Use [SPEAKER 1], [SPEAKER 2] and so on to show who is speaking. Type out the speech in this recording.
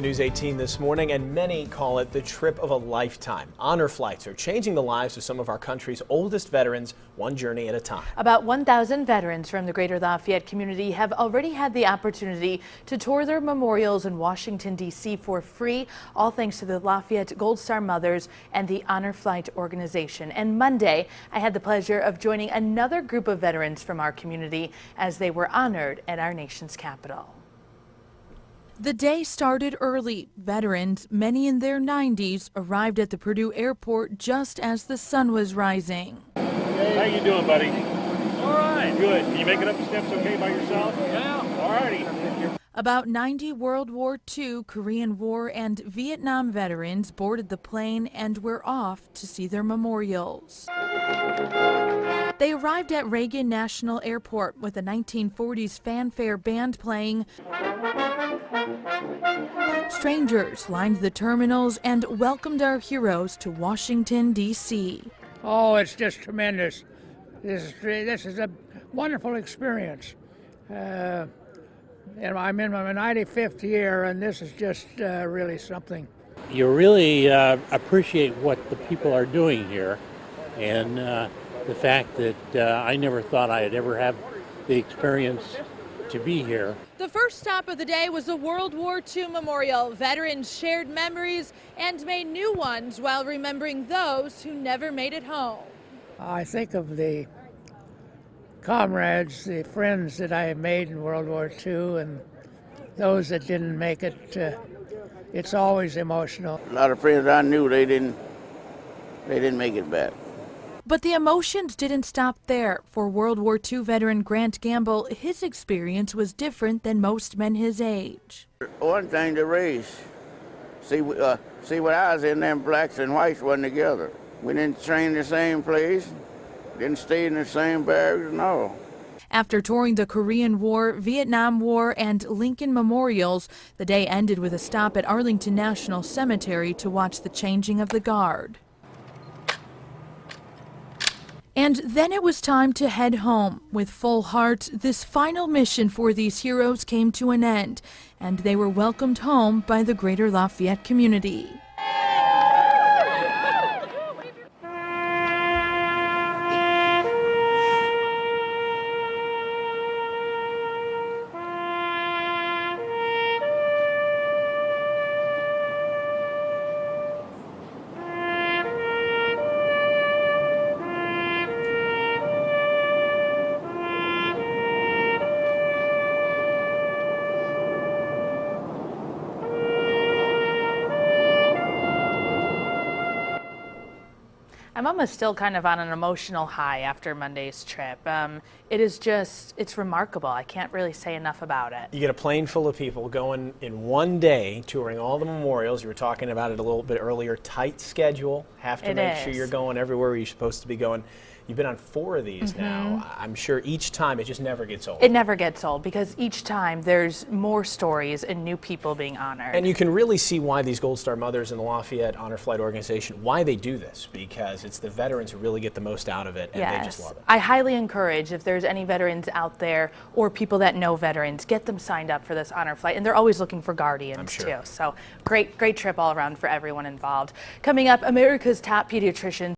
[SPEAKER 1] to News 18 this morning, and many call it the trip of a lifetime. Honor flights are changing the lives of some of our country's oldest veterans, one journey at a time.
[SPEAKER 2] About 1,000 veterans from the greater Lafayette community have already had the opportunity to tour their memorials in Washington, D.C. for free, all thanks to the Lafayette Gold Star Mothers and the Honor Flight organization. And Monday, I had the pleasure of joining another group of veterans from our community as they were honored at our nation's capital. The day started early. Veterans, many in their 90s, arrived at the Purdue airport just as the sun was rising.
[SPEAKER 3] How you doing, buddy? All right. Good. Can you make it up the steps okay by yourself? Yeah. All righty.
[SPEAKER 2] About 90 World War II, Korean War, and Vietnam veterans boarded the plane and were off to see their memorials. They arrived at Reagan National Airport with a 1940s fanfare band playing. Strangers lined the terminals and welcomed our heroes to Washington, D.C.
[SPEAKER 4] Oh, it's just tremendous. This is a wonderful experience. And I'm in my 95th year, and this is just really something.
[SPEAKER 5] You really appreciate what the people are doing here, and the fact that I never thought I'd ever have the experience to be here.
[SPEAKER 2] The first stop of the day was the World War II Memorial. Veterans shared memories and made new ones while remembering those who never made it home.
[SPEAKER 4] I think of the comrades, the friends that I have made in World War II, and those that didn't make it. It's always emotional.
[SPEAKER 6] A lot of friends I knew, they didn't make it back.
[SPEAKER 2] But the emotions didn't stop there. For World War II veteran Grant Gamble, his experience was different than most men his age.
[SPEAKER 6] One thing, the race. See, when I was in, them blacks and whites wasn't together. We didn't train in the same place, didn't stay in the same barracks and all.
[SPEAKER 2] After touring the Korean War, Vietnam War, and Lincoln memorials, the day ended with a stop at Arlington National Cemetery to watch the changing of the guard. And then it was time to head home. With full hearts, this final mission for these heroes came to an end, and they were welcomed home by the greater Lafayette community. I'm almost still kind of on an emotional high after Monday's trip. It's remarkable. I can't really say enough about it.
[SPEAKER 1] You get a plane full of people going in one day, touring all the memorials. You were talking about it a little bit earlier. Tight schedule. Have to make sure you're going everywhere you're supposed to be going. You've been on 4 of these now. I'm sure each time it just never gets old.
[SPEAKER 2] It never gets old because each time there's more stories and new people being honored.
[SPEAKER 1] And you can really see why these Gold Star Mothers and the Lafayette Honor Flight organization, why they do this, because it's the veterans who really get the most out of it, and they just love it.
[SPEAKER 2] I highly encourage, if there's any veterans out there or people that know veterans, get them signed up for this honor flight. And they're always looking for guardians too. So great trip all around for everyone involved. Coming up, America's top pediatricians